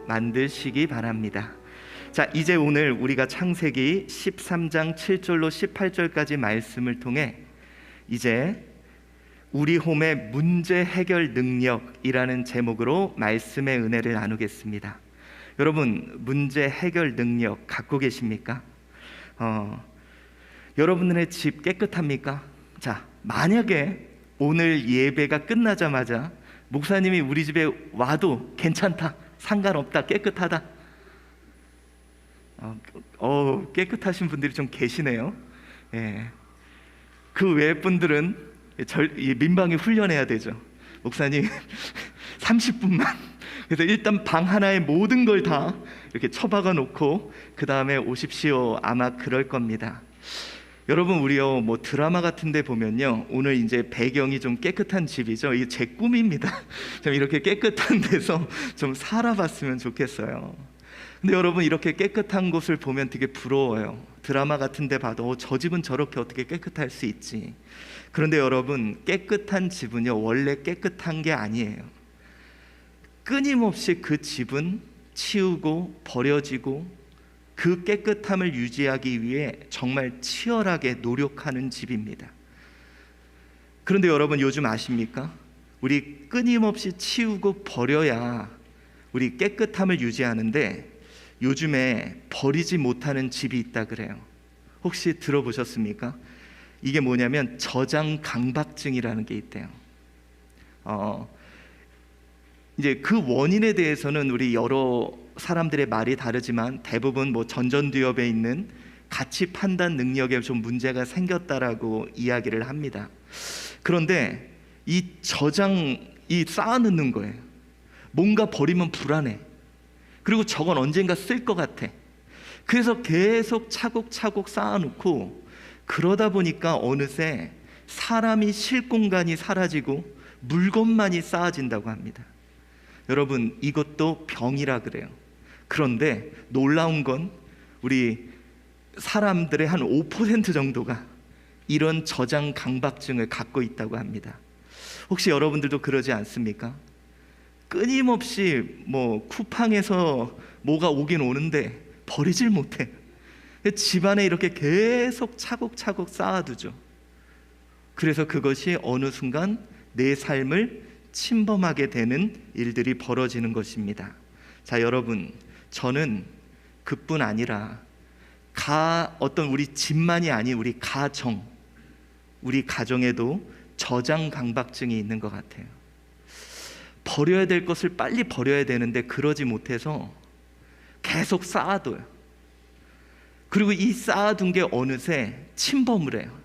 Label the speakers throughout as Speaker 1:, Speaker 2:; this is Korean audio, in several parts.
Speaker 1: 만드시기 바랍니다. 자, 이제 오늘 우리가 창세기 13장 7절로 18절까지 말씀을 통해 이제 우리 홈의 문제 해결 능력이라는 제목으로 말씀의 은혜를 나누겠습니다. 여러분, 문제 해결 능력 갖고 계십니까? 여러분의 집 깨끗합니까? 자, 만약에 오늘 예배가 끝나자마자 목사님이 우리 집에 와도 괜찮다, 상관없다, 깨끗하다, 깨끗하신 분들이 좀 계시네요. 예. 그 외 분들은 민방위 훈련해야 되죠. 목사님 30분만. 그래서 일단 방 하나에 모든 걸 다 이렇게 처박아 놓고 그 다음에 오십시오. 아마 그럴 겁니다. 여러분, 우리요 뭐 드라마 같은 데 보면요, 오늘 이제 배경이 좀 깨끗한 집이죠. 이게 제 꿈입니다. 좀 이렇게 깨끗한 데서 좀 살아봤으면 좋겠어요. 근데 여러분, 이렇게 깨끗한 곳을 보면 되게 부러워요. 드라마 같은 데 봐도 저 집은 저렇게 어떻게 깨끗할 수 있지. 그런데 여러분, 깨끗한 집은요 원래 깨끗한 게 아니에요. 끊임없이 그 집은 치우고 버려지고 그 깨끗함을 유지하기 위해 정말 치열하게 노력하는 집입니다. 그런데 여러분, 요즘 아십니까? 우리 끊임없이 치우고 버려야 우리 깨끗함을 유지하는데 요즘에 버리지 못하는 집이 있다 그래요. 혹시 들어보셨습니까? 이게 뭐냐면 저장 강박증이라는 게 있대요. 이제 그 원인에 대해서는 우리 여러 사람들의 말이 다르지만 대부분 뭐 전전두엽에 있는 가치 판단 능력에 좀 문제가 생겼다라고 이야기를 합니다. 그런데 이 쌓아놓는 거예요. 뭔가 버리면 불안해. 그리고 저건 언젠가 쓸 것 같아. 그래서 계속 차곡차곡 쌓아놓고 그러다 보니까 어느새 사람이 쉴 공간이 사라지고 물건만이 쌓아진다고 합니다. 여러분, 이것도 병이라 그래요. 그런데 놀라운 건 우리 사람들의 한 5% 정도가 이런 저장 강박증을 갖고 있다고 합니다. 혹시 여러분들도 그러지 않습니까? 끊임없이 뭐 쿠팡에서 뭐가 오긴 오는데 버리질 못해. 집안에 이렇게 계속 차곡차곡 쌓아두죠. 그래서 그것이 어느 순간 내 삶을 침범하게 되는 일들이 벌어지는 것입니다. 자, 여러분, 저는 그뿐 아니라 어떤 우리 집만이 아닌 우리 가정에도 저장 강박증이 있는 것 같아요. 버려야 될 것을 빨리 버려야 되는데 그러지 못해서 계속 쌓아둬요. 그리고 이 쌓아둔 게 어느새 침범을 해요.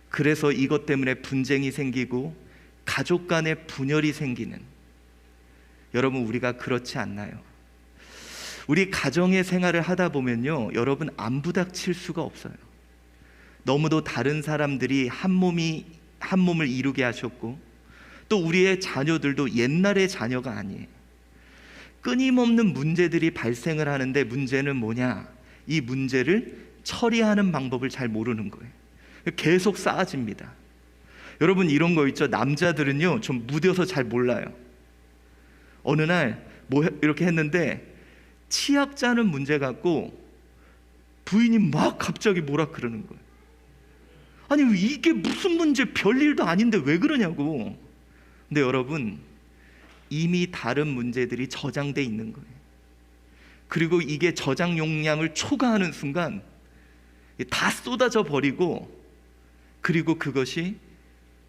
Speaker 1: 그래서 이것 때문에 분쟁이 생기고 가족 간의 분열이 생기는, 여러분, 우리가 그렇지 않나요? 우리 가정의 생활을 하다 보면요, 여러분, 안 부닥칠 수가 없어요. 너무도 다른 사람들이 한 몸을 이루게 하셨고 또 우리의 자녀들도 옛날의 자녀가 아니에요. 끊임없는 문제들이 발생을 하는데 문제는 뭐냐? 이 문제를 처리하는 방법을 잘 모르는 거예요. 계속 쌓아집니다. 여러분, 이런 거 있죠? 남자들은요 좀 무뎌서 잘 몰라요. 어느 날 뭐 이렇게 했는데 치약 짜는 문제 갖고 부인이 막 갑자기 뭐라 그러는 거예요. 아니, 이게 무슨 문제, 별일도 아닌데 왜 그러냐고. 근데 여러분, 이미 다른 문제들이 저장돼 있는 거예요. 그리고 이게 저장 용량을 초과하는 순간 다 쏟아져 버리고, 그리고 그것이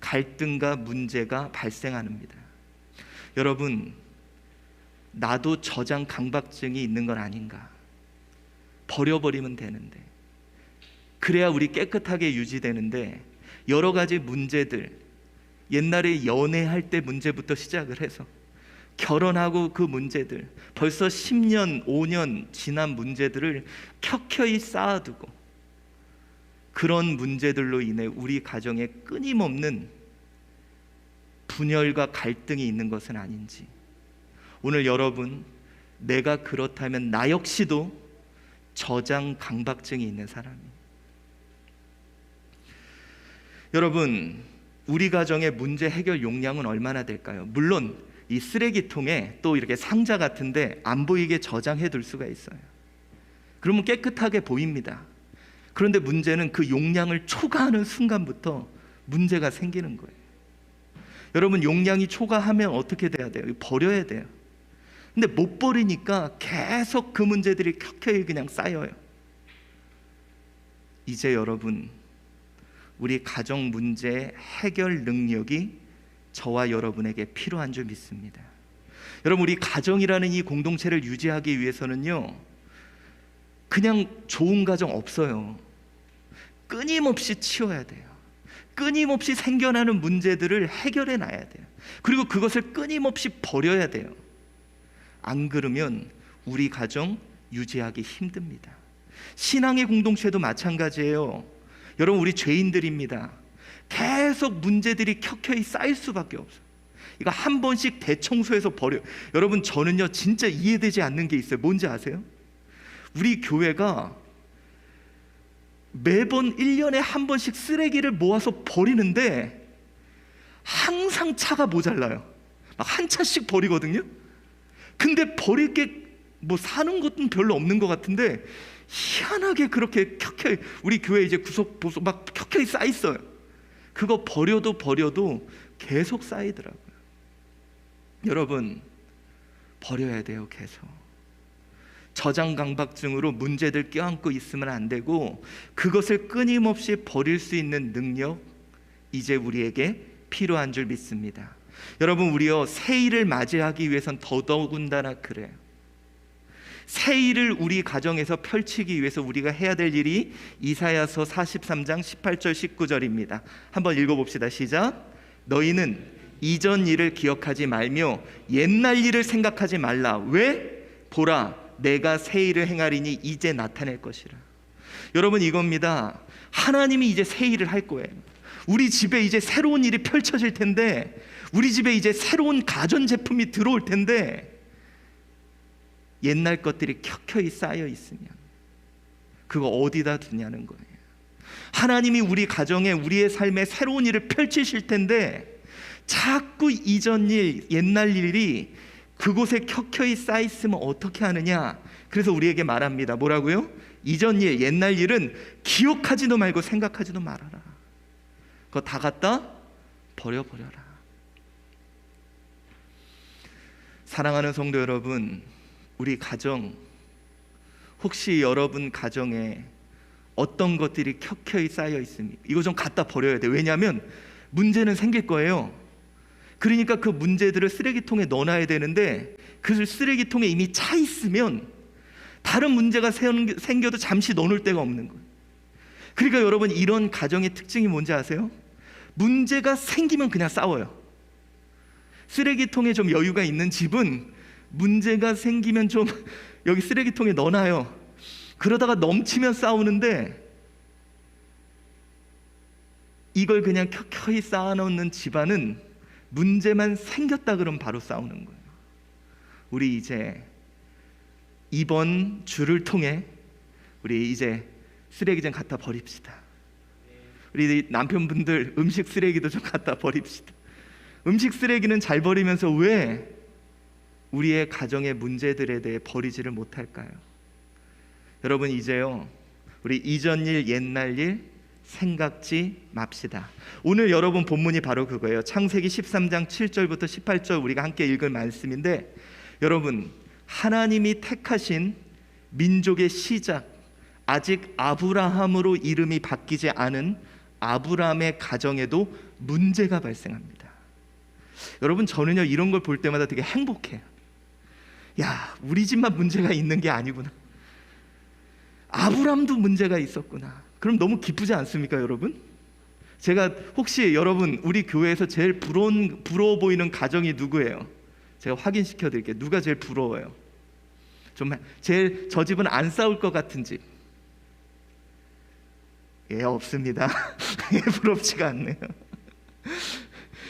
Speaker 1: 갈등과 문제가 발생합니다. 여러분, 나도 저장 강박증이 있는 건 아닌가? 버려버리면 되는데, 그래야 우리 깨끗하게 유지되는데 여러 가지 문제들, 옛날에 연애할 때 문제부터 시작을 해서 결혼하고 그 문제들, 벌써 10년, 5년 지난 문제들을 켜켜이 쌓아두고 그런 문제들로 인해 우리 가정에 끊임없는 분열과 갈등이 있는 것은 아닌지. 오늘 여러분, 내가 그렇다면 나 역시도 저장 강박증이 있는 사람이에요. 여러분, 우리 가정의 문제 해결 용량은 얼마나 될까요? 물론 이 쓰레기통에 또 이렇게 상자 같은데 안 보이게 저장해 둘 수가 있어요. 그러면 깨끗하게 보입니다. 그런데 문제는 그 용량을 초과하는 순간부터 문제가 생기는 거예요. 여러분, 용량이 초과하면 어떻게 돼야 돼요? 버려야 돼요. 근데 못 버리니까 계속 그 문제들이 켜켜이 그냥 쌓여요. 이제 여러분, 우리 가정 문제 해결 능력이 저와 여러분에게 필요한 줄 믿습니다. 여러분, 우리 가정이라는 이 공동체를 유지하기 위해서는요, 그냥 좋은 가정 없어요. 끊임없이 치워야 돼요. 끊임없이 생겨나는 문제들을 해결해 놔야 돼요. 그리고 그것을 끊임없이 버려야 돼요. 안 그러면 우리 가정 유지하기 힘듭니다. 신앙의 공동체도 마찬가지예요. 여러분, 우리 죄인들입니다. 계속 문제들이 켜켜이 쌓일 수밖에 없어요. 이거 한 번씩 대청소해서 버려요. 여러분, 저는요 진짜 이해되지 않는 게 있어요. 뭔지 아세요? 우리 교회가 매번 1년에 한 번씩 쓰레기를 모아서 버리는데 항상 차가 모자라요. 막 한 차씩 버리거든요. 근데 버릴 게 뭐 사는 것은 별로 없는 것 같은데 희한하게 그렇게 켜켜이 우리 교회 이제 구석구석 막 켜켜이 쌓여 있어요. 그거 버려도 계속 쌓이더라고요. 여러분, 버려야 돼요. 계속. 저장강박증으로 문제들 껴안고 있으면 안 되고, 그것을 끊임없이 버릴 수 있는 능력, 이제 우리에게 필요한 줄 믿습니다. 여러분, 우리요 새해를 맞이하기 위해선 더더군다나 그래요. 새해를 우리 가정에서 펼치기 위해서 우리가 해야 될 일이 이사야서 43장 18절 19절입니다. 한번 읽어봅시다. 시작. 너희는 이전 일을 기억하지 말며 옛날 일을 생각하지 말라. 왜? 보라, 내가 새 일을 행하리니 이제 나타낼 것이라. 여러분, 이겁니다. 하나님이 이제 새 일을 할 거예요. 우리 집에 이제 새로운 일이 펼쳐질 텐데, 우리 집에 이제 새로운 가전제품이 들어올 텐데, 옛날 것들이 켜켜이 쌓여 있으면 그거 어디다 두냐는 거예요. 하나님이 우리 가정에, 우리의 삶에 새로운 일을 펼치실 텐데 자꾸 이전 일, 옛날 일이 그곳에 켜켜이 쌓여 있으면 어떻게 하느냐. 그래서 우리에게 말합니다. 뭐라고요? 이전 일, 옛날 일은 기억하지도 말고 생각하지도 말아라. 그거 다 갖다 버려버려라. 사랑하는 성도 여러분, 우리 가정, 혹시 여러분 가정에 어떤 것들이 켜켜이 쌓여 있습니까? 이거 좀 갖다 버려야 돼. 왜냐하면 문제는 생길 거예요. 그러니까 그 문제들을 쓰레기통에 넣어놔야 되는데, 그 쓰레기통에 이미 차 있으면 다른 문제가 생겨도 잠시 넣어놓을 데가 없는 거예요. 그러니까 여러분, 이런 가정의 특징이 뭔지 아세요? 문제가 생기면 그냥 싸워요. 쓰레기통에 좀 여유가 있는 집은 문제가 생기면 좀 여기 쓰레기통에 넣어놔요. 그러다가 넘치면 싸우는데, 이걸 그냥 켜켜이 쌓아놓는 집안은 문제만 생겼다 그러면 바로 싸우는 거예요. 우리 이제 이번 주를 통해 우리 이제 쓰레기 좀 갖다 버립시다. 우리 남편분들 음식 쓰레기도 좀 갖다 버립시다. 음식 쓰레기는 잘 버리면서 왜 우리의 가정의 문제들에 대해 버리지를 못할까요? 여러분, 이제요 우리 이전 일, 옛날 일 생각지 맙시다. 오늘 여러분 본문이 바로 그거예요. 창세기 13장 7절부터 18절 우리가 함께 읽을 말씀인데, 여러분, 하나님이 택하신 민족의 시작, 아직 아브라함으로 이름이 바뀌지 않은 아브라함의 가정에도 문제가 발생합니다. 여러분, 저는요 이런 걸 볼 때마다 되게 행복해요. 야, 우리 집만 문제가 있는 게 아니구나. 아브라함도 문제가 있었구나. 그럼 너무 기쁘지 않습니까, 여러분? 제가 혹시 여러분 우리 교회에서 제일 부러워 보이는 가정이 누구예요? 제가 확인시켜 드릴게요. 누가 제일 부러워요? 정말 제일 저 집은 안 싸울 것 같은 집. 예, 없습니다. 부럽지가 않네요.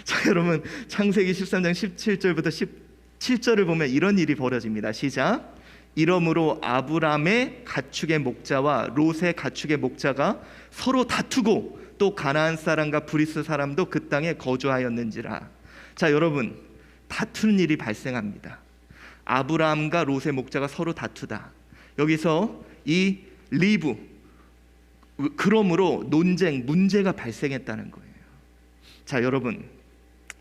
Speaker 1: 자, 여러분, 창세기 13장 17절부터 17절을 보면 이런 일이 벌어집니다. 시작. 이러므로 아브람의 가축의 목자와 롯의 가축의 목자가 서로 다투고 또 가나안 사람과 브리스 사람도 그 땅에 거주하였는지라. 자, 여러분, 다투는 일이 발생합니다. 아브라함과 롯의 목자가 서로 다투다. 여기서 이 리브, 그러므로 논쟁, 문제가 발생했다는 거예요. 자, 여러분,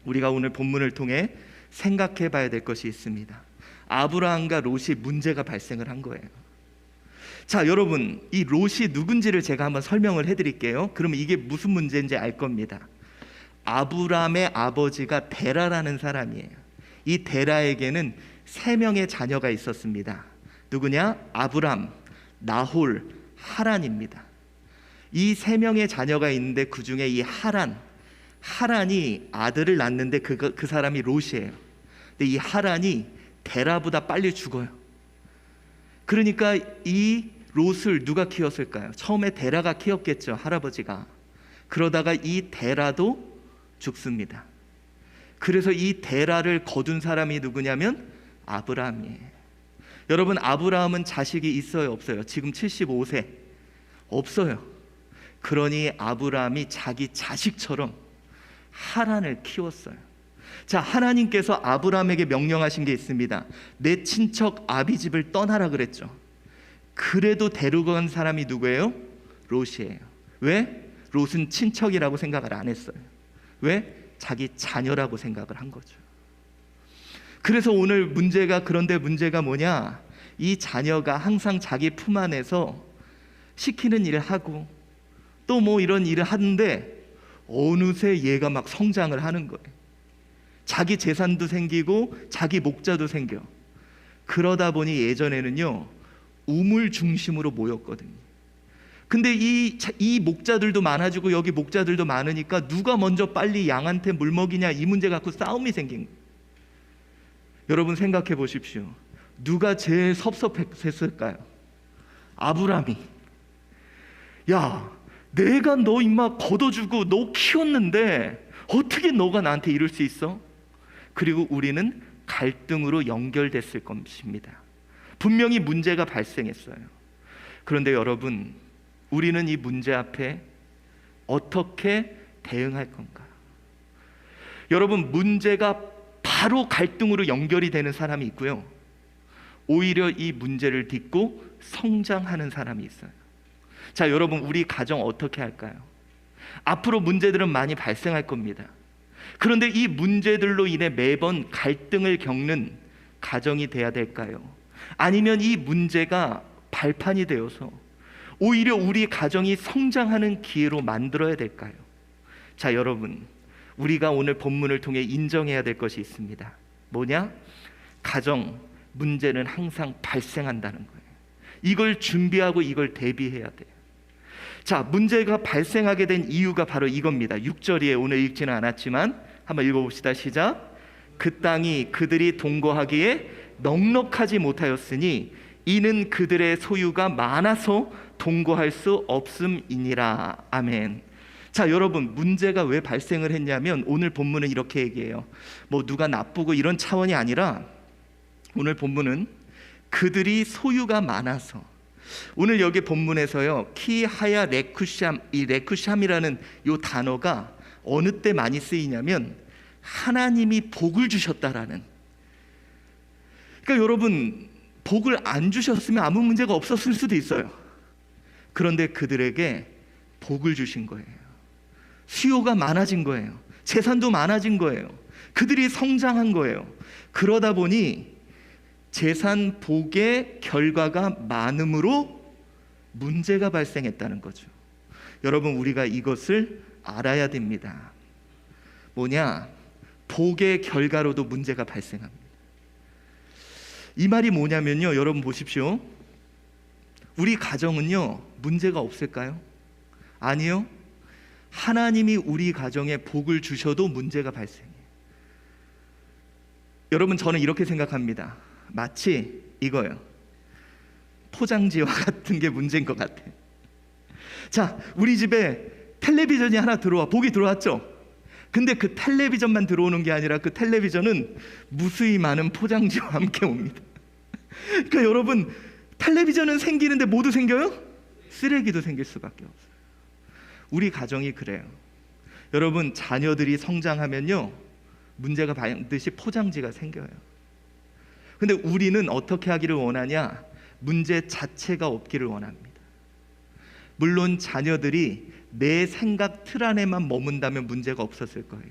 Speaker 1: 우리가 오늘 본문을 통해 생각해 봐야 될 것이 있습니다. 아브라함과 롯이 문제가 발생을 한 거예요. 자, 여러분, 이 롯이 누군지를 제가 한번 설명을 해드릴게요. 그러면 이게 무슨 문제인지 알 겁니다. 아브라함의 아버지가 데라라는 사람이에요. 이 데라에게는 3명의 자녀가 있었습니다. 누구냐? 아브람, 나홀, 하란입니다. 이 3명의 자녀가 있는데 그 중에 이 하란이 아들을 낳는데 그 사람이 롯이에요. 근데 이 하란이 데라보다 빨리 죽어요. 그러니까 이 롯을 누가 키웠을까요? 처음에 데라가 키웠겠죠, 할아버지가. 그러다가 이 데라도 죽습니다. 그래서 이 데라를 거둔 사람이 누구냐면 아브라함이에요. 여러분, 아브라함은 자식이 있어요, 없어요? 지금 75세. 없어요. 그러니 아브라함이 자기 자식처럼 하란을 키웠어요. 자, 하나님께서 아브라함에게 명령하신 게 있습니다. 내 친척 아비집을 떠나라 그랬죠. 그래도 데리고 간 사람이 누구예요? 롯이에요. 왜? 롯은 친척이라고 생각을 안 했어요. 왜? 자기 자녀라고 생각을 한 거죠. 그래서 오늘 그런데 문제가 뭐냐? 이 자녀가 항상 자기 품 안에서 시키는 일을 하고 또 뭐 이런 일을 하는데 어느새 얘가 막 성장을 하는 거예요. 자기 재산도 생기고 자기 목자도 생겨. 그러다 보니 예전에는요, 우물 중심으로 모였거든요. 근데 이 목자들도 많아지고 여기 목자들도 많으니까 누가 먼저 빨리 양한테 물 먹이냐, 이 문제 갖고 싸움이 생긴 거예요. 여러분 생각해 보십시오. 누가 제일 섭섭했을까요? 아브라함이. 야, 내가 너 임마 걷어주고 너 키웠는데 어떻게 너가 나한테 이럴 수 있어? 그리고 우리는 갈등으로 연결됐을 것입니다. 분명히 문제가 발생했어요. 그런데 여러분, 우리는 이 문제 앞에 어떻게 대응할 건가? 여러분, 문제가 바로 갈등으로 연결이 되는 사람이 있고요, 오히려 이 문제를 딛고 성장하는 사람이 있어요. 자, 여러분, 우리 가정 어떻게 할까요? 앞으로 문제들은 많이 발생할 겁니다. 그런데 이 문제들로 인해 매번 갈등을 겪는 가정이 돼야 될까요? 아니면 이 문제가 발판이 되어서 오히려 우리 가정이 성장하는 기회로 만들어야 될까요? 자, 여러분, 우리가 오늘 본문을 통해 인정해야 될 것이 있습니다. 뭐냐? 가정 문제는 항상 발생한다는 거예요. 이걸 준비하고 이걸 대비해야 돼요. 자, 문제가 발생하게 된 이유가 바로 이겁니다. 6절이에요. 오늘 읽지는 않았지만 한번 읽어봅시다. 시작. 그 땅이 그들이 동거하기에 넉넉하지 못하였으니 이는 그들의 소유가 많아서 동거할 수 없음이니라. 아멘. 자, 여러분, 문제가 왜 발생을 했냐면 오늘 본문은 이렇게 얘기해요. 뭐 누가 나쁘고 이런 차원이 아니라 오늘 본문은 그들이 소유가 많아서, 오늘 여기 본문에서요, 키하야 레쿠샴, 이 레쿠샴이라는 이 단어가 어느 때 많이 쓰이냐면 하나님이 복을 주셨다라는. 그러니까 여러분, 복을 안 주셨으면 아무 문제가 없었을 수도 있어요. 그런데 그들에게 복을 주신 거예요. 수요가 많아진 거예요. 재산도 많아진 거예요. 그들이 성장한 거예요. 그러다 보니 재산 복의 결과가 많음으로 문제가 발생했다는 거죠. 여러분, 우리가 이것을 알아야 됩니다. 뭐냐? 복의 결과로도 문제가 발생합니다. 이 말이 뭐냐면요, 여러분 보십시오. 우리 가정은요, 문제가 없을까요? 아니요. 하나님이 우리 가정에 복을 주셔도 문제가 발생해요. 여러분, 저는 이렇게 생각합니다. 마치 이거요, 포장지와 같은 게 문제인 것 같아요. 자, 우리 집에 텔레비전이 하나 복이 들어왔죠. 근데 그 텔레비전만 들어오는 게 아니라 그 텔레비전은 무수히 많은 포장지와 함께 옵니다. 그러니까 여러분, 텔레비전은 생기는데 뭐도 생겨요? 쓰레기도 생길 수밖에 없어요. 우리 가정이 그래요. 여러분, 자녀들이 성장하면요, 문제가 반드시 포장지가 생겨요. 근데 우리는 어떻게 하기를 원하냐? 문제 자체가 없기를 원합니다. 물론 자녀들이 내 생각 틀 안에만 머문다면 문제가 없었을 거예요.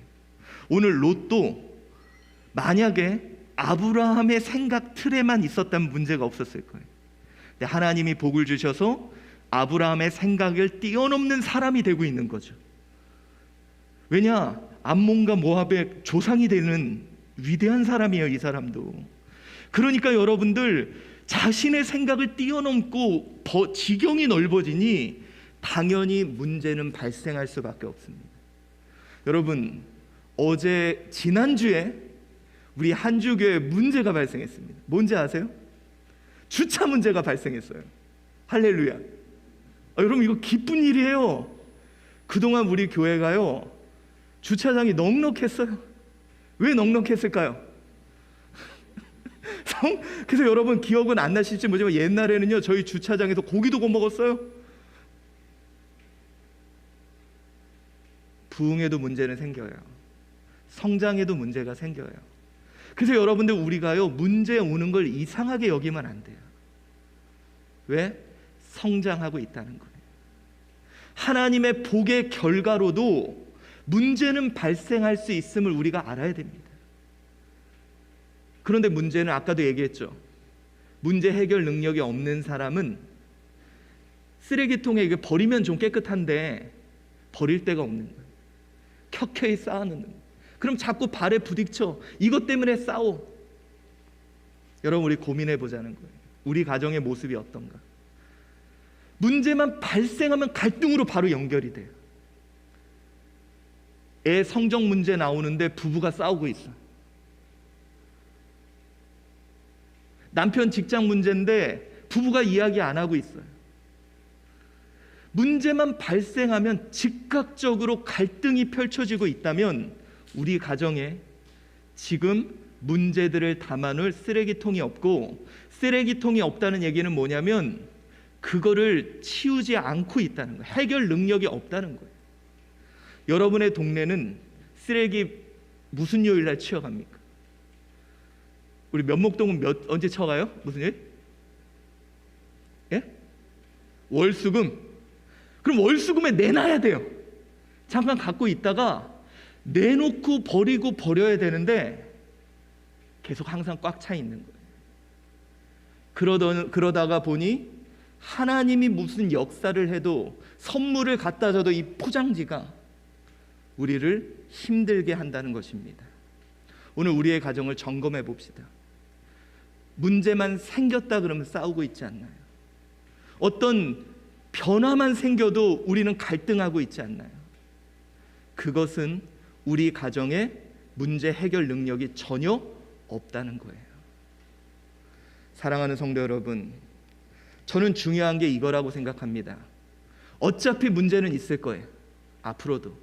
Speaker 1: 오늘 롯도 만약에 아브라함의 생각 틀에만 있었다면 문제가 없었을 거예요. 근데 하나님이 복을 주셔서 아브라함의 생각을 뛰어넘는 사람이 되고 있는 거죠. 왜냐? 암몬과 모압의 조상이 되는 위대한 사람이에요, 이 사람도. 그러니까 여러분들, 자신의 생각을 뛰어넘고 지경이 넓어지니 당연히 문제는 발생할 수밖에 없습니다. 여러분, 지난주에 우리 한주교회에 문제가 발생했습니다. 뭔지 아세요? 주차 문제가 발생했어요. 할렐루야. 여러분, 이거 기쁜 일이에요. 그동안 우리 교회가요, 주차장이 넉넉했어요. 왜 넉넉했을까요? 그래서 여러분 기억은 안 나실지 모르지만 옛날에는요, 저희 주차장에서 고기도 구워 먹었어요. 부흥에도 문제는 생겨요. 성장에도 문제가 생겨요. 그래서 여러분들, 우리가요, 문제 오는 걸 이상하게 여기면 안 돼요. 왜? 성장하고 있다는 거예요. 하나님의 복의 결과로도 문제는 발생할 수 있음을 우리가 알아야 됩니다. 그런데 문제는 아까도 얘기했죠. 문제 해결 능력이 없는 사람은 쓰레기통에 이게 버리면 좀 깨끗한데 버릴 데가 없는 거예요. 켜켜이 쌓아놓는 거예요. 그럼 자꾸 발에 부딪혀. 이것 때문에 싸워. 여러분, 우리 고민해 보자는 거예요. 우리 가정의 모습이 어떤가? 문제만 발생하면 갈등으로 바로 연결이 돼요. 애 성적 문제 나오는데 부부가 싸우고 있어. 남편 직장 문제인데 부부가 이야기 안 하고 있어요. 문제만 발생하면 즉각적으로 갈등이 펼쳐지고 있다면 우리 가정에 지금 문제들을 담아놓을 쓰레기통이 없고, 쓰레기통이 없다는 얘기는 뭐냐면 그거를 치우지 않고 있다는 거예요. 해결 능력이 없다는 거예요. 여러분의 동네는 쓰레기 무슨 요일날 치워갑니까? 우리 면목동은 언제 쳐가요? 무슨 요일? 예? 월수금. 그럼 월수금에 내놔야 돼요. 잠깐 갖고 있다가 내놓고 버리고 버려야 되는데 계속 항상 꽉 차 있는 거예요. 그러다가 보니 하나님이 무슨 역사를 해도, 선물을 갖다 줘도 이 포장지가 우리를 힘들게 한다는 것입니다. 오늘 우리의 가정을 점검해 봅시다. 문제만 생겼다 그러면 싸우고 있지 않나요? 어떤 변화만 생겨도 우리는 갈등하고 있지 않나요? 그것은 우리 가정의 문제 해결 능력이 전혀 없다는 거예요. 사랑하는 성도 여러분, 저는 중요한 게 이거라고 생각합니다. 어차피 문제는 있을 거예요. 앞으로도.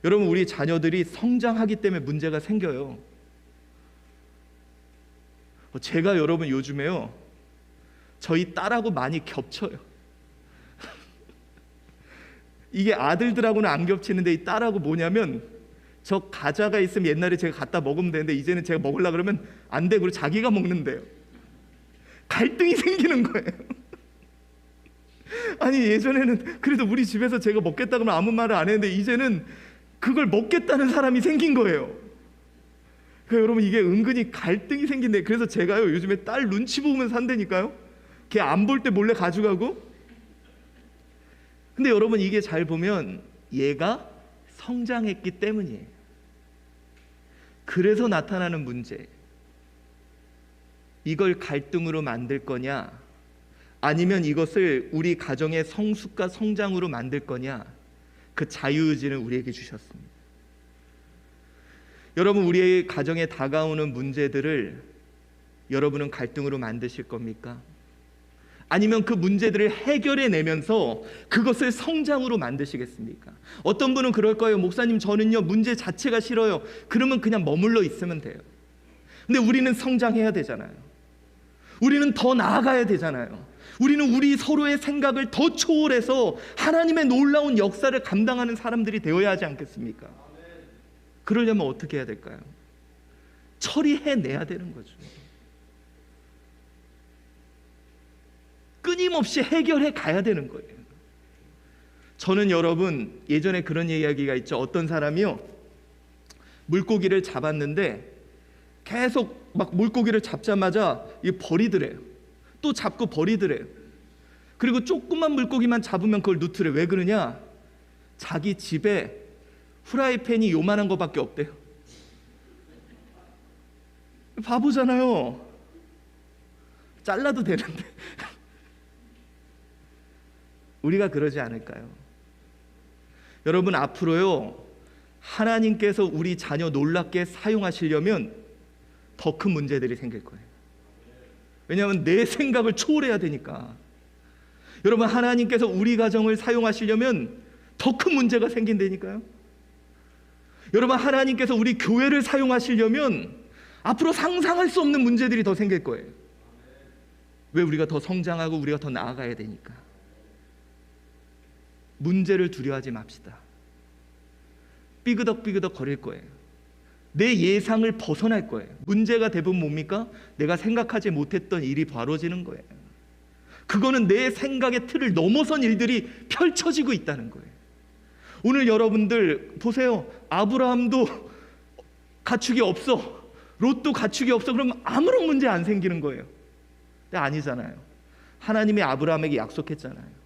Speaker 1: 여러분, 우리 자녀들이 성장하기 때문에 문제가 생겨요. 제가 여러분 요즘에요, 저희 딸하고 많이 겹쳐요. 이게 아들들하고는 안 겹치는데 이 딸하고 뭐냐면, 저 과자가 있으면 옛날에 제가 갖다 먹으면 되는데 이제는 제가 먹으려고 그러면 안 돼. 그리고 자기가 먹는데요. 갈등이 생기는 거예요. 아니, 예전에는 그래도 우리 집에서 제가 먹겠다 그러면 아무 말을 안 했는데 이제는 그걸 먹겠다는 사람이 생긴 거예요. 그러니까 여러분, 이게 은근히 갈등이 생긴데, 그래서 제가요 요즘에 딸 눈치 보면 산다니까요. 걔 안 볼 때 몰래 가져가고. 근데 여러분, 이게 잘 보면 얘가 성장했기 때문이에요. 그래서 나타나는 문제. 이걸 갈등으로 만들 거냐, 아니면 이것을 우리 가정의 성숙과 성장으로 만들 거냐, 그 자유의지는 우리에게 주셨습니다. 여러분, 우리의 가정에 다가오는 문제들을 여러분은 갈등으로 만드실 겁니까? 아니면 그 문제들을 해결해 내면서 그것을 성장으로 만드시겠습니까? 어떤 분은 그럴 거예요. 목사님, 저는요 문제 자체가 싫어요. 그러면 그냥 머물러 있으면 돼요. 근데 우리는 성장해야 되잖아요. 우리는 더 나아가야 되잖아요. 우리는 우리 서로의 생각을 더 초월해서 하나님의 놀라운 역사를 감당하는 사람들이 되어야 하지 않겠습니까? 그러려면 어떻게 해야 될까요? 처리해내야 되는 거죠. 끊임없이 해결해 가야 되는 거예요. 저는 여러분 예전에 그런 이야기가 있죠. 어떤 사람이요 물고기를 잡았는데 계속 막 물고기를 잡자마자 버리더래요. 또 잡고 버리더래요. 그리고 조그만 물고기만 잡으면 그걸 누트래. 왜 그러냐? 자기 집에 후라이팬이 요만한 거밖에 없대요. 바보잖아요. 잘라도 되는데. 우리가 그러지 않을까요? 여러분 앞으로요 하나님께서 우리 자녀 놀랍게 사용하시려면 더 큰 문제들이 생길 거예요. 왜냐하면 내 생각을 초월해야 되니까. 여러분 하나님께서 우리 가정을 사용하시려면 더 큰 문제가 생긴다니까요. 여러분 하나님께서 우리 교회를 사용하시려면 앞으로 상상할 수 없는 문제들이 더 생길 거예요. 왜? 우리가 더 성장하고 우리가 더 나아가야 되니까. 문제를 두려워하지 맙시다. 삐그덕 거릴 거예요. 내 예상을 벗어날 거예요. 문제가 대부분 뭡니까? 내가 생각하지 못했던 일이 벌어지는 거예요. 그거는 내 생각의 틀을 넘어선 일들이 펼쳐지고 있다는 거예요. 오늘 여러분들 보세요. 아브라함도 가축이 없어, 롯도 가축이 없어. 그러면 아무런 문제 안 생기는 거예요. 근데 아니잖아요. 하나님이 아브라함에게 약속했잖아요.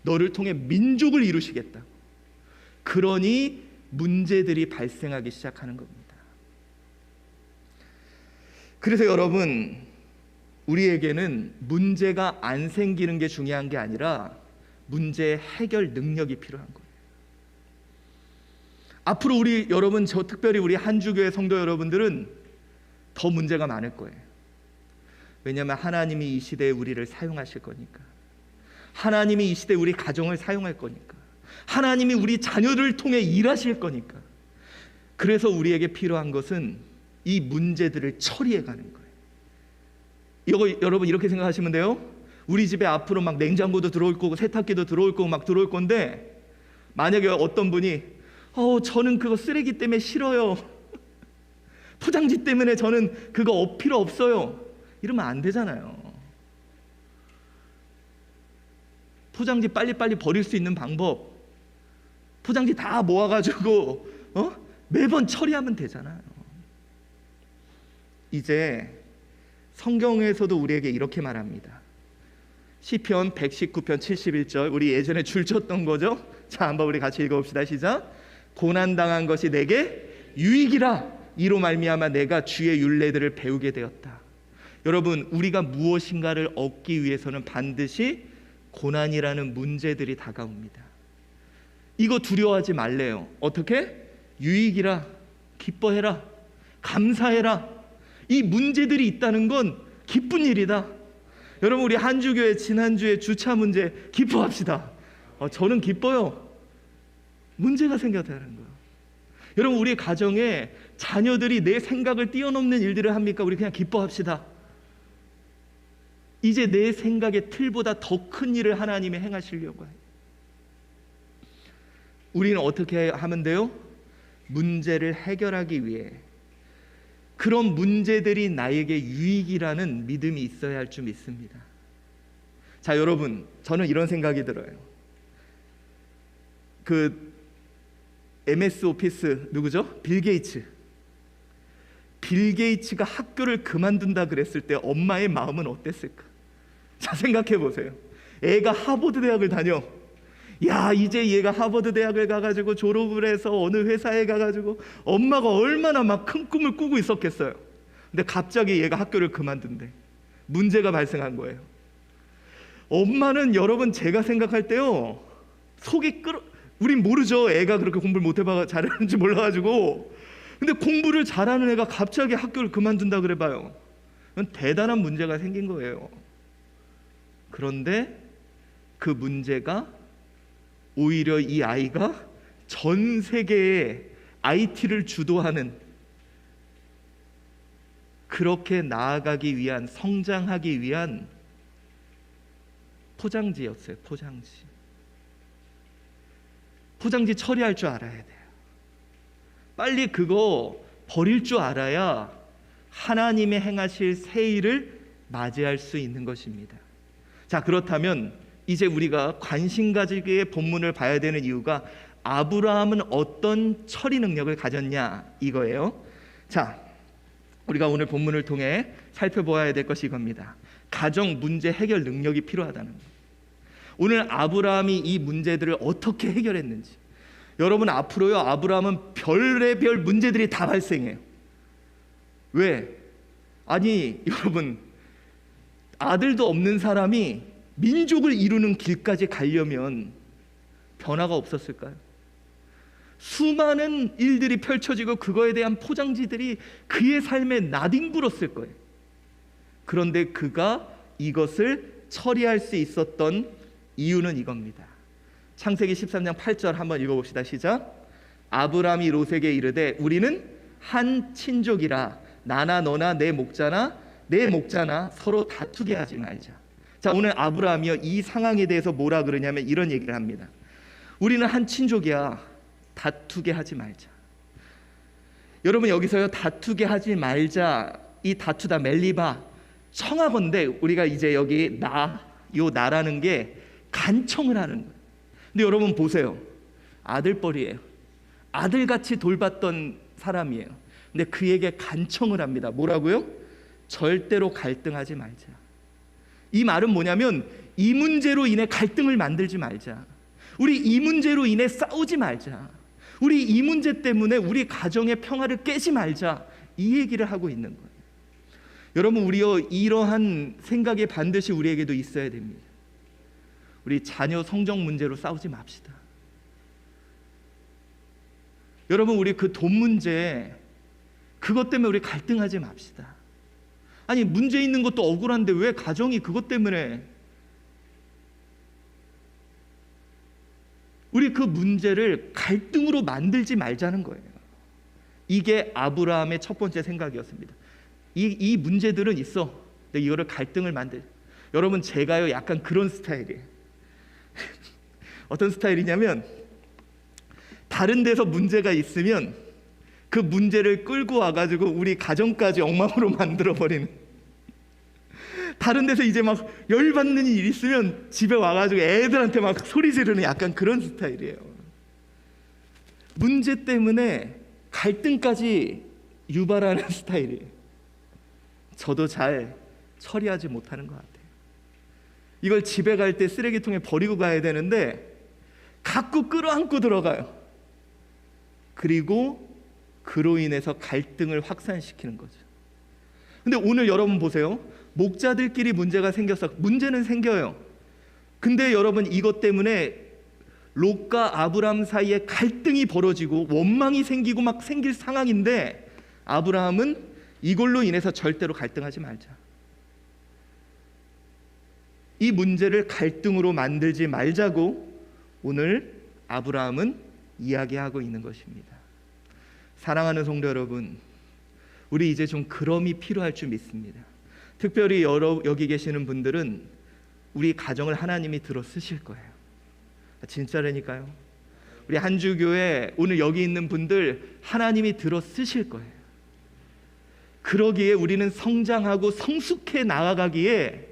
Speaker 1: 너를 통해 민족을 이루시겠다. 그러니 문제들이 발생하기 시작하는 겁니다. 그래서 여러분 우리에게는 문제가 안 생기는 게 중요한 게 아니라 문제 해결 능력이 필요한 거예요. 앞으로 우리 여러분, 특별히 우리 한주교회 성도 여러분들은 더 문제가 많을 거예요. 왜냐하면 하나님이 이 시대에 우리를 사용하실 거니까. 하나님이 이 시대에 우리 가정을 사용할 거니까. 하나님이 우리 자녀를 통해 일하실 거니까. 그래서 우리에게 필요한 것은 이 문제들을 처리해 가는 거예요. 이거 여러분 이렇게 생각하시면 돼요. 우리 집에 앞으로 막 냉장고도 들어올 거고 세탁기도 들어올 거고 막 들어올 건데, 만약에 어떤 분이 저는 그거 쓰레기 때문에 싫어요. 포장지 때문에 저는 그거 필요 없어요. 이러면 안 되잖아요. 포장지 빨리빨리 버릴 수 있는 방법, 포장지 다 모아가지고 매번 처리하면 되잖아요. 이제 성경에서도 우리에게 이렇게 말합니다. 시편 119편 71절, 우리 예전에 줄 쳤던 거죠. 자, 한번 우리 같이 읽어봅시다. 시작. 고난당한 것이 내게 유익이라, 이로 말미암아 내가 주의 율례들을 배우게 되었다. 여러분, 우리가 무엇인가를 얻기 위해서는 반드시 고난이라는 문제들이 다가옵니다. 이거 두려워하지 말래요. 어떻게? 유익이라, 기뻐해라, 감사해라. 이 문제들이 있다는 건 기쁜 일이다. 여러분, 우리 한주교회 지난주에 주차 문제 기뻐합시다. 저는 기뻐요. 문제가 생겼다는 거예요. 여러분, 우리 가정에 자녀들이 내 생각을 뛰어넘는 일들을 합니까? 우리 그냥 기뻐합시다. 이제 내 생각의 틀보다 더 큰 일을 하나님이 행하시려고 해요. 우리는 어떻게 하면 돼요? 문제를 해결하기 위해 그런 문제들이 나에게 유익이라는 믿음이 있어야 할 줄 믿습니다. 자, 여러분, 저는 이런 생각이 들어요. MS 오피스 누구죠? 빌 게이츠. 빌 게이츠가 학교를 그만둔다 그랬을 때 엄마의 마음은 어땠을까? 자, 생각해 보세요. 애가 하버드 대학을 다녀. 야, 이제 얘가 하버드 대학을 가가지고 졸업을 해서 어느 회사에 가가지고 엄마가 얼마나 막 큰 꿈을 꾸고 있었겠어요. 근데 갑자기 얘가 학교를 그만둔대. 문제가 발생한 거예요. 엄마는, 여러분, 제가 생각할 때요, 속이 우린 모르죠. 애가 그렇게 공부를 못 해봐 잘하는지 몰라가지고. 근데 공부를 잘하는 애가 갑자기 학교를 그만둔다 그래봐요. 그건 대단한 문제가 생긴 거예요. 그런데 그 문제가 오히려 이 아이가 전 세계에 IT를 주도하는, 그렇게 나아가기 위한, 성장하기 위한 포장지였어요. 포장지 처리할 줄 알아야 돼요. 빨리 그거 버릴 줄 알아야 하나님의 행하실 새 일을 맞이할 수 있는 것입니다. 자, 그렇다면 이제 우리가 관심 가지기의 본문을 봐야 되는 이유가 아브라함은 어떤 처리 능력을 가졌냐 이거예요. 자, 우리가 오늘 본문을 통해 살펴보아야 될 것이 이겁니다. 가정 문제 해결 능력이 필요하다는 것. 오늘 아브라함이 이 문제들을 어떻게 해결했는지. 여러분, 앞으로요, 아브라함은 별의별 문제들이 다 발생해요. 왜? 아니, 여러분, 아들도 없는 사람이 민족을 이루는 길까지 가려면 변화가 없었을까요? 수많은 일들이 펼쳐지고 그거에 대한 포장지들이 그의 삶에 나뒹굴었을 거예요. 그런데 그가 이것을 처리할 수 있었던 이유는 이겁니다. 창세기 13장 8절 한번 읽어봅시다. 시작. 아브라함이 롯에게 이르되 우리는 한 친족이라 나나 너나 내 목자나 서로 다투게 하지 말자. 자, 오늘 아브라함이요, 이 상황에 대해서 뭐라 그러냐면 이런 얘기를 합니다. 우리는 한 친족이야, 다투게 하지 말자. 여러분, 여기서요, 다투게 하지 말자, 이 다투다 멜리바 청하건대 우리가 이제 여기 나라는 게 간청을 하는 거예요. 근데 여러분 보세요, 아들뻘이에요. 아들같이 돌봤던 사람이에요. 근데 그에게 간청을 합니다. 뭐라고요? 절대로 갈등하지 말자. 이 말은 뭐냐면 이 문제로 인해 갈등을 만들지 말자. 우리 이 문제로 인해 싸우지 말자. 우리 이 문제 때문에 우리 가정의 평화를 깨지 말자. 이 얘기를 하고 있는 거예요. 여러분, 우리요, 이러한 생각이 반드시 우리에게도 있어야 됩니다. 우리 자녀 성적 문제로 싸우지 맙시다. 여러분, 우리 그 돈 문제, 그것 때문에 우리 갈등하지 맙시다. 아니, 문제 있는 것도 억울한데 왜 가정이 그것 때문에, 우리 그 문제를 갈등으로 만들지 말자는 거예요. 이게 아브라함의 첫 번째 생각이었습니다. 이 문제들은 있어. 근데 이거를 갈등을 만들. 여러분, 제가요 약간 그런 스타일이에요. 어떤 스타일이냐면 다른 데서 문제가 있으면 그 문제를 끌고 와가지고 우리 가정까지 엉망으로 만들어버리는. 다른 데서 이제 막 열받는 일 있으면 집에 와가지고 애들한테 막 소리 지르는 약간 그런 스타일이에요. 문제 때문에 갈등까지 유발하는 스타일이에요. 저도 잘 처리하지 못하는 것 같아요. 이걸 집에 갈 때 쓰레기통에 버리고 가야 되는데 자꾸 끌어안고 들어가요. 그리고 그로 인해서 갈등을 확산시키는 거죠. 근데 오늘 여러분 보세요. 목자들끼리 문제가 생겨서 문제는 생겨요. 근데 여러분, 이것 때문에 롯과 아브라함 사이에 갈등이 벌어지고 원망이 생기고 막 생길 상황인데 아브라함은 이걸로 인해서 절대로 갈등하지 말자. 이 문제를 갈등으로 만들지 말자고 오늘 아브라함은 이야기하고 있는 것입니다. 사랑하는 성도 여러분, 우리 이제 좀 그럼이 필요할 줄 믿습니다. 특별히 여기 계시는 분들은 우리 가정을 하나님이 들어 쓰실 거예요. 진짜라니까요. 우리 한주교회 오늘 여기 있는 분들 하나님이 들어 쓰실 거예요. 그러기에 우리는 성장하고 성숙해 나아가기에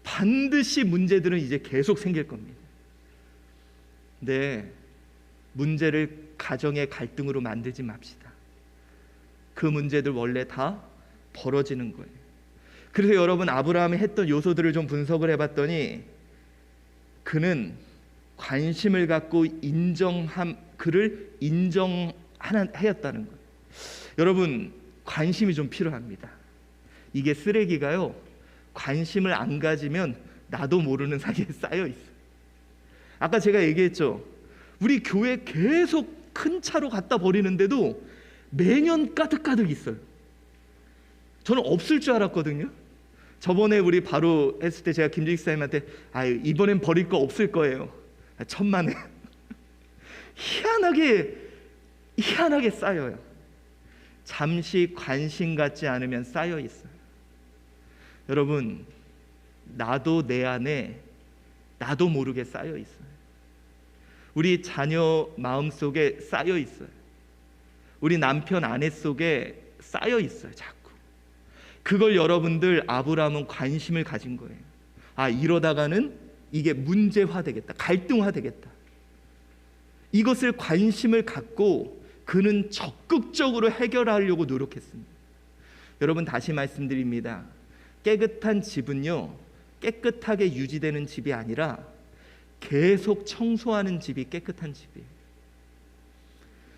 Speaker 1: 반드시 문제들은 이제 계속 생길 겁니다. 네, 문제를 가정의 갈등으로 만들지 맙시다. 그 문제들 원래 다 벌어지는 거예요. 그래서 여러분, 아브라함이 했던 요소들을 좀 분석을 해봤더니 그는 관심을 갖고 그를 인정하였다는 거예요. 여러분, 관심이 좀 필요합니다. 이게 쓰레기가요, 관심을 안 가지면 나도 모르는 사이에 쌓여 있어요. 아까 제가 얘기했죠. 우리 교회 계속 큰 차로 갖다 버리는데도 매년 가득가득 있어요. 저는 없을 줄 알았거든요. 저번에 우리 바로 했을 때 제가 김주익 사님한테 이번엔 버릴 거 없을 거예요. 천만에. 희한하게 쌓여요. 잠시 관심 갖지 않으면 쌓여 있어요. 여러분, 나도 내 안에 나도 모르게 쌓여 있어요. 우리 자녀 마음속에 쌓여 있어요. 우리 남편 아내 속에 쌓여 있어요. 자꾸 그걸 여러분들 아브라함은 관심을 가진 거예요. 아, 이러다가는 이게 문제화 되겠다, 갈등화 되겠다. 이것을 관심을 갖고 그는 적극적으로 해결하려고 노력했습니다. 여러분, 다시 말씀드립니다. 깨끗한 집은요, 깨끗하게 유지되는 집이 아니라 계속 청소하는 집이 깨끗한 집이에요.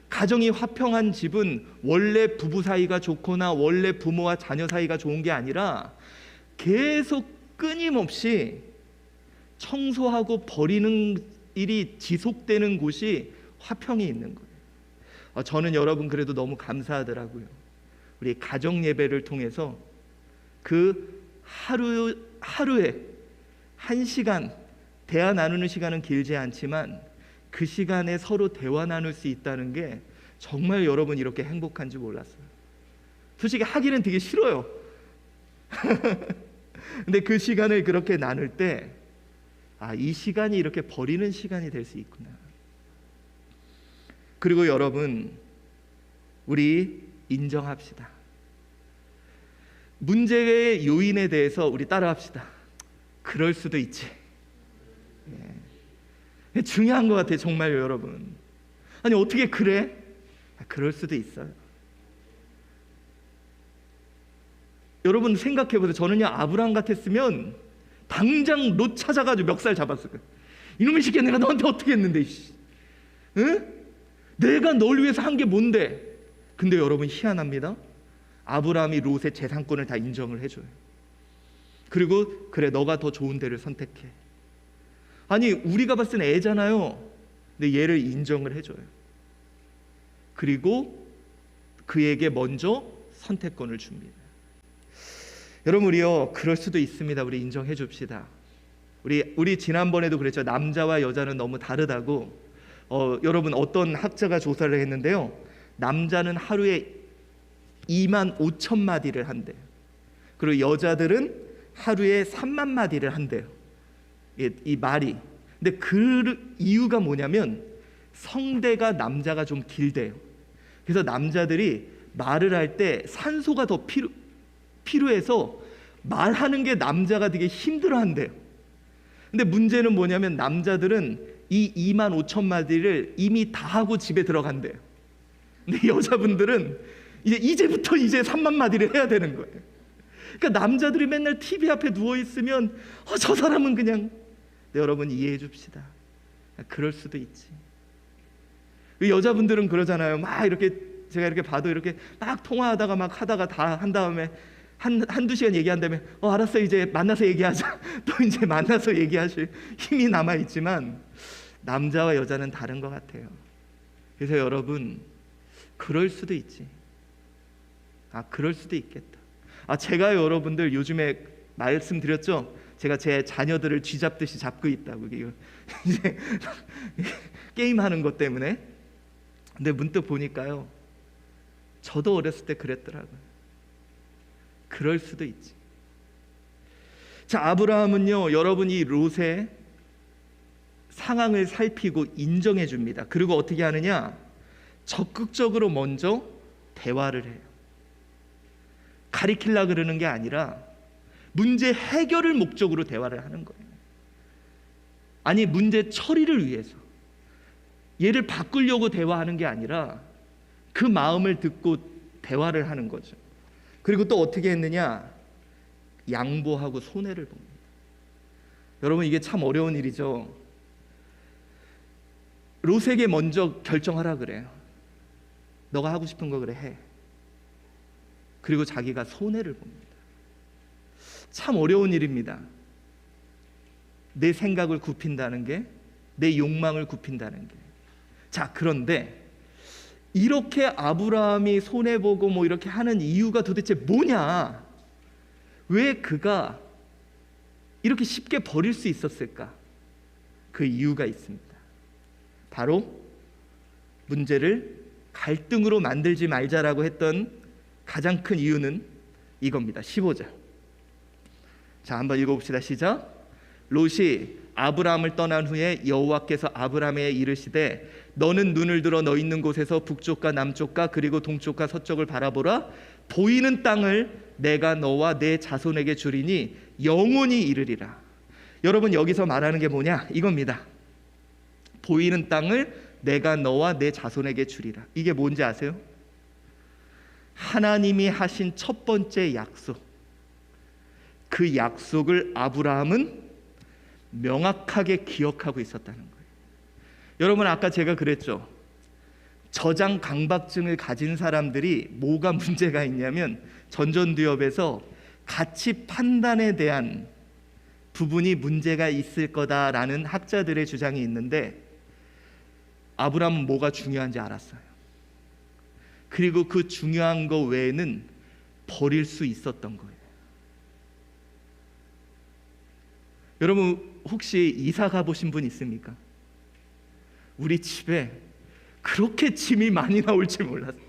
Speaker 1: 가정이 화평한 집은 원래 부부 사이가 좋거나 원래 부모와 자녀 사이가 좋은 게 아니라 계속 끊임없이 청소하고 버리는 일이 지속되는 곳이 화평이 있는 거예요. 저는 여러분 그래도 너무 감사하더라고요. 우리 가정 예배를 통해서 그 하루에 1시간 대화 나누는 시간은 길지 않지만 그 시간에 서로 대화 나눌 수 있다는 게 정말 여러분 이렇게 행복한지 몰랐어요. 솔직히 하기는 되게 싫어요. 근데 그 시간을 그렇게 나눌 때 이 시간이 이렇게 버리는 시간이 될 수 있구나. 그리고 여러분, 우리 인정합시다. 문제의 요인에 대해서 우리 따라합시다. 그럴 수도 있지. 중요한 것 같아요, 정말요, 여러분. 아니, 어떻게 그래? 그럴 수도 있어요. 여러분 생각해보세요. 저는요, 아브라함 같았으면 당장 롯 찾아가지고 멱살 잡았을 거예요. 이놈의 새끼야, 내가 너한테 어떻게 했는데, 응? 내가 널 위해서 한 게 뭔데? 근데 여러분 희한합니다. 아브라함이 롯의 재산권을 다 인정을 해줘요. 그리고 그래, 너가 더 좋은 데를 선택해. 아니, 우리가 봤을 땐 애잖아요. 근데 얘를 인정을 해줘요. 그리고 그에게 먼저 선택권을 줍니다. 여러분, 우리요, 그럴 수도 있습니다. 우리 인정해 줍시다. 우리 지난번에도 그랬죠. 남자와 여자는 너무 다르다고. 여러분, 어떤 학자가 조사를 했는데요, 남자는 하루에 25,000마디를 한대요. 그리고 여자들은 하루에 30,000마디를 한대요. 이 말이. 근데 그 이유가 뭐냐면 성대가 남자가 좀 길대요. 그래서 남자들이 말을 할 때 산소가 더 필요해서 말하는 게 남자가 되게 힘들어한대요. 근데 문제는 뭐냐면 남자들은 이 25,000마디를 이미 다 하고 집에 들어간대요. 근데 여자분들은 이제부터 30,000마디를 해야 되는 거예요. 그러니까 남자들이 맨날 TV 앞에 누워 있으면 저 사람은 그냥. 여러분, 이해해 줍시다. 그럴 수도 있지. 여자분들은 그러잖아요. 막 이렇게 제가 이렇게 봐도 이렇게 막 통화하다가 막 하다가 다 한 다음에 한두 시간 얘기한 다음에 알았어, 이제 만나서 얘기하자. 또 이제 만나서 얘기하실 힘이 남아 있지만 남자와 여자는 다른 것 같아요. 그래서 여러분, 그럴 수도 있지. 그럴 수도 있겠다. 제가 여러분들 요즘에 말씀드렸죠. 제가 제 자녀들을 쥐잡듯이 잡고 있다고. 이제 게임하는 것 때문에. 근데 문득 보니까요, 저도 어렸을 때 그랬더라고요. 그럴 수도 있지. 자, 아브라함은요, 여러분이 롯의 상황을 살피고 인정해 줍니다. 그리고 어떻게 하느냐? 적극적으로 먼저 대화를 해요. 가리키려 그러는 게 아니라 문제 해결을 목적으로 대화를 하는 거예요. 아니, 문제 처리를 위해서. 얘를 바꾸려고 대화하는 게 아니라 그 마음을 듣고 대화를 하는 거죠. 그리고 또 어떻게 했느냐? 양보하고 손해를 봅니다. 여러분, 이게 참 어려운 일이죠. 롯에게 먼저 결정하라 그래요. 너가 하고 싶은 거 그래, 해. 그리고 자기가 손해를 봅니다. 참 어려운 일입니다. 내 생각을 굽힌다는 게, 내 욕망을 굽힌다는 게. 자, 그런데 이렇게 아브라함이 손해보고 뭐 이렇게 하는 이유가 도대체 뭐냐? 왜 그가 이렇게 쉽게 버릴 수 있었을까? 그 이유가 있습니다. 바로 문제를 갈등으로 만들지 말자라고 했던 가장 큰 이유는 이겁니다. 15절. 자, 한번 읽어봅시다. 시작. 롯이 아브라함을 떠난 후에 여호와께서 아브라함에게 이르시되 너는 눈을 들어 너 있는 곳에서 북쪽과 남쪽과 그리고 동쪽과 서쪽을 바라보라. 보이는 땅을 내가 너와 내 자손에게 주리니 영원히 이르리라. 여러분, 여기서 말하는 게 뭐냐? 이겁니다. 보이는 땅을 내가 너와 내 자손에게 주리라. 이게 뭔지 아세요? 하나님이 하신 첫 번째 약속. 그 약속을 아브라함은 명확하게 기억하고 있었다는 거예요. 여러분, 아까 제가 그랬죠. 저장 강박증을 가진 사람들이 뭐가 문제가 있냐면 전전두엽에서 가치 판단에 대한 부분이 문제가 있을 거다라는 학자들의 주장이 있는데, 아브라함은 뭐가 중요한지 알았어요. 그리고 그 중요한 거 외에는 버릴 수 있었던 거예요. 여러분, 혹시 이사 가보신 분 있습니까? 우리 집에 그렇게 짐이 많이 나올 줄 몰랐어요.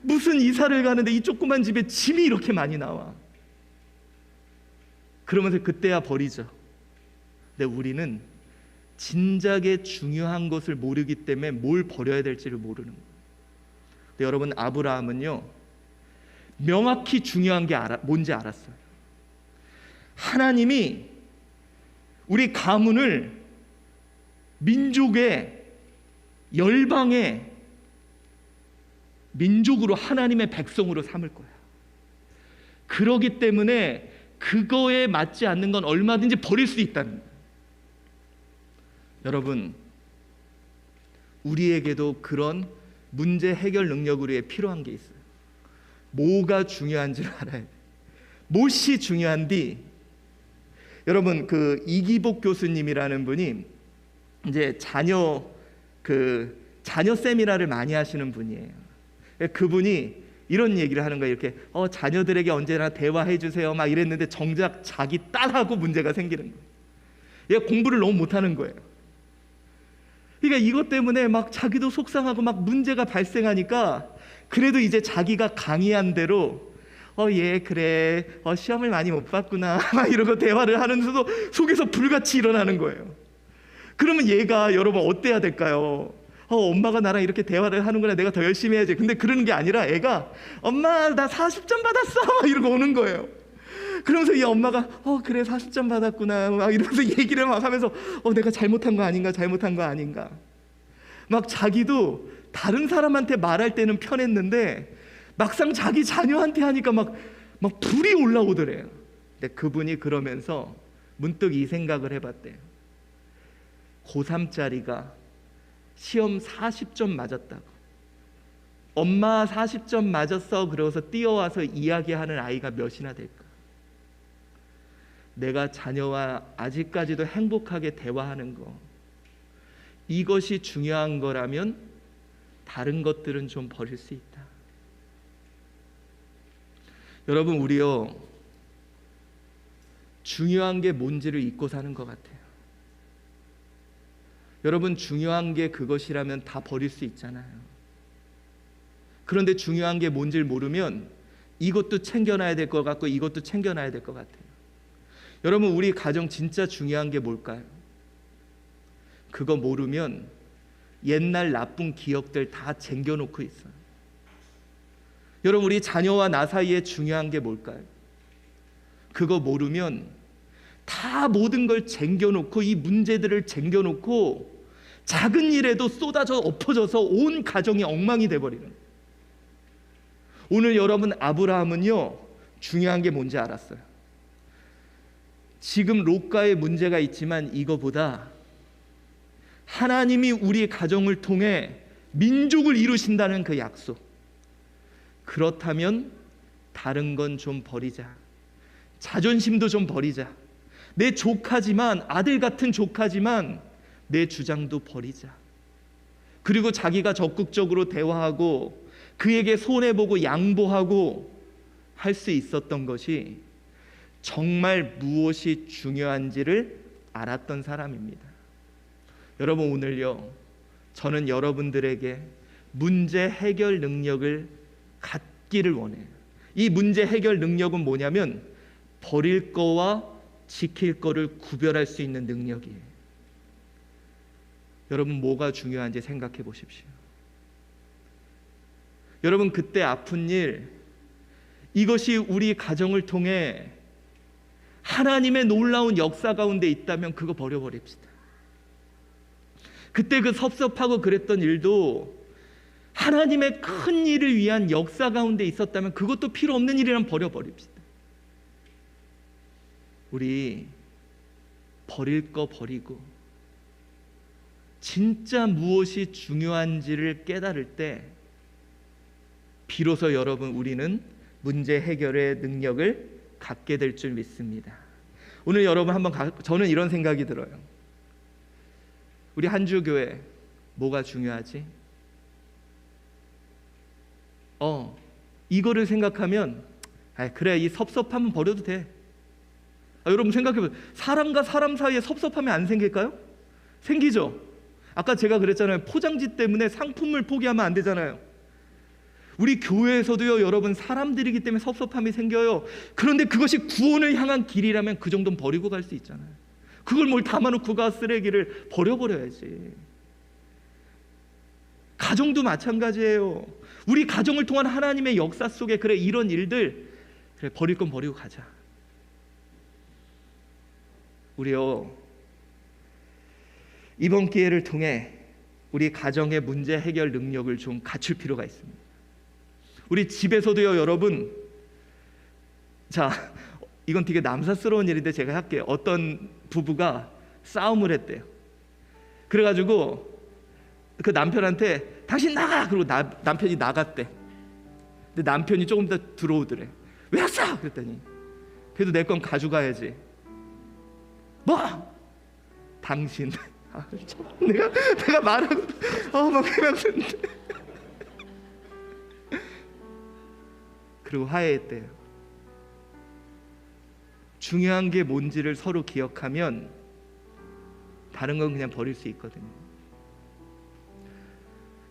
Speaker 1: 무슨 이사를 가는데 이 조그만 집에 짐이 이렇게 많이 나와. 그러면서 그때야 버리죠. 근데 우리는 진작에 중요한 것을 모르기 때문에 뭘 버려야 될지를 모르는 거예요. 근데 여러분, 아브라함은요, 명확히 중요한 게 뭔지 알았어요. 하나님이 우리 가문을 민족의, 열방의 민족으로, 하나님의 백성으로 삼을 거야. 그러기 때문에 그거에 맞지 않는 건 얼마든지 버릴 수 있다는 거예요. 여러분, 우리에게도 그런 문제 해결 능력을 위해 필요한 게 있어요. 뭐가 중요한지를 알아야 돼. 무엇이 중요한디? 여러분, 그 이기복 교수님이라는 분이 이제 자녀 세미나를 많이 하시는 분이에요. 그분이 이런 얘기를 하는 거예요. 이렇게 자녀들에게 언제나 대화해 주세요 막 이랬는데 정작 자기 딸하고 문제가 생기는 거예요. 얘가 공부를 너무 못하는 거예요. 그러니까 이것 때문에 막 자기도 속상하고 막 문제가 발생하니까, 그래도 이제 자기가 강의한 대로 예 그래 시험을 많이 못 봤구나 막 이러고 대화를 하면서도 속에서 불같이 일어나는 거예요. 그러면 얘가, 여러분, 어때야 될까요? 엄마가 나랑 이렇게 대화를 하는구나, 내가 더 열심히 해야지. 근데 그러는 게 아니라 애가 엄마 나 40점 받았어 막 이러고 오는 거예요. 그러면서 이 엄마가 그래 40점 받았구나 막 이러면서 얘기를 막 하면서 내가 잘못한 거 아닌가 막 자기도 다른 사람한테 말할 때는 편했는데 막상 자기 자녀한테 하니까 막 불이 올라오더래요. 근데 그분이 그러면서 문득 이 생각을 해봤대요. 고3짜리가 시험 40점 맞았다고, 엄마 40점 맞았어 그러고서 뛰어와서 이야기하는 아이가 몇이나 될까? 내가 자녀와 아직까지도 행복하게 대화하는 거, 이것이 중요한 거라면 다른 것들은 좀 버릴 수 있다. 여러분, 우리요, 중요한 게 뭔지를 잊고 사는 것 같아요. 여러분, 중요한 게 그것이라면 다 버릴 수 있잖아요. 그런데 중요한 게 뭔지를 모르면 이것도 챙겨놔야 될 것 같고 이것도 챙겨놔야 될 것 같아요. 여러분, 우리 가정 진짜 중요한 게 뭘까요? 그거 모르면 옛날 나쁜 기억들 다 쟁겨놓고 있어요. 여러분, 우리 자녀와 나 사이에 중요한 게 뭘까요? 그거 모르면 다 모든 걸 쟁겨놓고, 이 문제들을 쟁겨놓고 작은 일에도 쏟아져 엎어져서 온 가정이 엉망이 돼버리는 거예요. 오늘 여러분, 아브라함은요, 중요한 게 뭔지 알았어요. 지금 롯과의 문제가 있지만 이거보다 하나님이 우리 가정을 통해 민족을 이루신다는 그 약속, 그렇다면 다른 건 좀 버리자. 자존심도 좀 버리자. 내 조카지만, 아들 같은 조카지만 내 주장도 버리자. 그리고 자기가 적극적으로 대화하고 그에게 손해보고 양보하고 할 수 있었던 것이 정말 무엇이 중요한지를 알았던 사람입니다. 여러분, 오늘요, 저는 여러분들에게 문제 해결 능력을 갖기를 원해요. 이 문제 해결 능력은 뭐냐면 버릴 거와 지킬 거를 구별할 수 있는 능력이에요. 여러분 뭐가 중요한지 생각해 보십시오. 여러분 그때 아픈 일, 이것이 우리 가정을 통해 하나님의 놀라운 역사 가운데 있다면 그거 버려버립시다. 그때 그 섭섭하고 그랬던 일도 하나님의 큰 일을 위한 역사 가운데 있었다면 그것도 필요 없는 일이란 버려버립시다. 우리 버릴 거 버리고 진짜 무엇이 중요한지를 깨달을 때 비로소 여러분 우리는 문제 해결의 능력을 갖게 될 줄 믿습니다. 오늘 여러분 저는 이런 생각이 들어요. 우리 한주교회 뭐가 중요하지? 이거를 생각하면 그래 이 섭섭함은 버려도 돼. 여러분 생각해보세요. 사람과 사람 사이에 섭섭함이 안 생길까요? 생기죠. 아까 제가 그랬잖아요. 포장지 때문에 상품을 포기하면 안 되잖아요. 우리 교회에서도요, 여러분 사람들이기 때문에 섭섭함이 생겨요. 그런데 그것이 구원을 향한 길이라면 그 정도는 버리고 갈 수 있잖아요. 그걸 뭘 담아놓고 가 쓰레기를 버려야지. 가정도 마찬가지예요. 우리 가정을 통한 하나님의 역사 속에 그래 이런 일들 그래 버릴 건 버리고 가자. 우리요 이번 기회를 통해 우리 가정의 문제 해결 능력을 좀 갖출 필요가 있습니다. 우리 집에서도요 여러분, 자 이건 되게 남사스러운 일인데 제가 할게요. 어떤 부부가 싸움을 했대요. 그래가지고 그 남편한테 당신 나가! 그리고 남편이 나갔대. 근데 남편이 조금 더 들어오더래. 왜 왔어? 그랬더니 그래도 내 건 가져가야지. 뭐? 당신 내가 말하고 막 그냥 그리고 화해했대요. 중요한 게 뭔지를 서로 기억하면 다른 건 그냥 버릴 수 있거든요.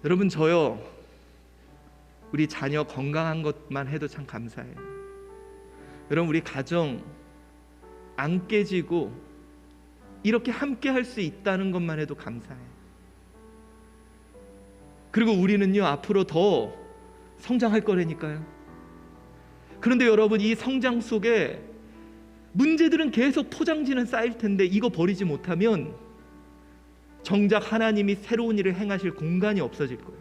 Speaker 1: 여러분 저요 우리 자녀 건강한 것만 해도 참 감사해요. 여러분 우리 가정 안 깨지고 이렇게 함께 할 수 있다는 것만 해도 감사해요. 그리고 우리는요 앞으로 더 성장할 거라니까요. 그런데 여러분 이 성장 속에 문제들은 계속 포장지는 쌓일 텐데 이거 버리지 못하면 정작 하나님이 새로운 일을 행하실 공간이 없어질 거예요.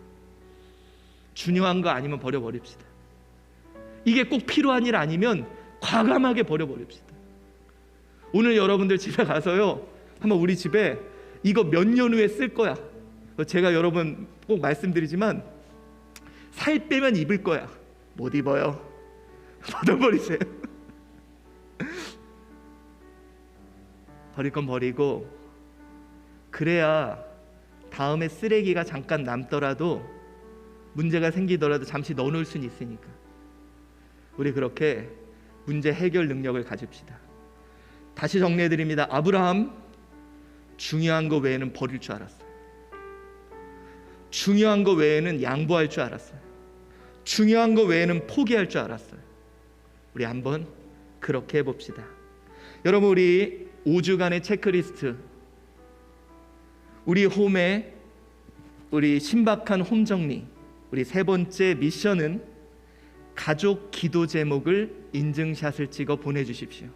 Speaker 1: 중요한 거 아니면 버려버립시다. 이게 꼭 필요한 일 아니면 과감하게 버려버립시다. 오늘 여러분들 집에 가서요 한번 우리 집에 이거 몇 년 후에 쓸 거야. 제가 여러분 꼭 말씀드리지만 살 빼면 입을 거야. 못 입어요. 버려버리세요. 버릴 건 버리고 그래야 다음에 쓰레기가 잠깐 남더라도 문제가 생기더라도 잠시 넣어놓을 수는 있으니까 우리 그렇게 문제 해결 능력을 가집시다. 다시 정리해드립니다. 아브라함 중요한 거 외에는 버릴 줄 알았어요. 중요한 거 외에는 양보할 줄 알았어요. 중요한 거 외에는 포기할 줄 알았어요. 우리 한번 그렇게 해봅시다. 여러분 우리 5주간의 체크리스트, 우리 홈에 우리 신박한 홈 정리, 우리 세 번째 미션은 가족 기도 제목을 인증샷을 찍어 보내주십시오.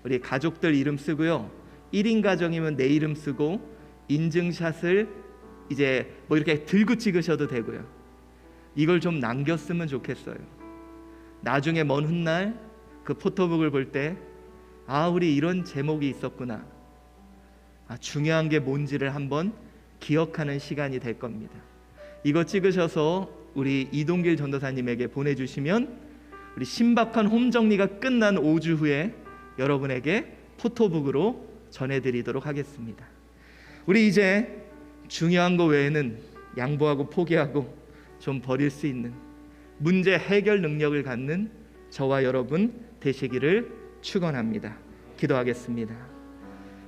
Speaker 1: 우리 가족들 이름 쓰고요 1인 가정이면 내 이름 쓰고 인증샷을 이제 뭐 이렇게 들고 찍으셔도 되고요. 이걸 좀 남겼으면 좋겠어요. 나중에 먼 훗날 그 포토북을 볼 때 우리 이런 제목이 있었구나. 중요한 게 뭔지를 한번 기억하는 시간이 될 겁니다. 이거 찍으셔서 우리 이동길 전도사님에게 보내주시면 우리 신박한 홈 정리가 끝난 5주 후에 여러분에게 포토북으로 전해드리도록 하겠습니다. 우리 이제 중요한 거 외에는 양보하고 포기하고 좀 버릴 수 있는 문제 해결 능력을 갖는 저와 여러분 되시기를 축원합니다. 기도하겠습니다.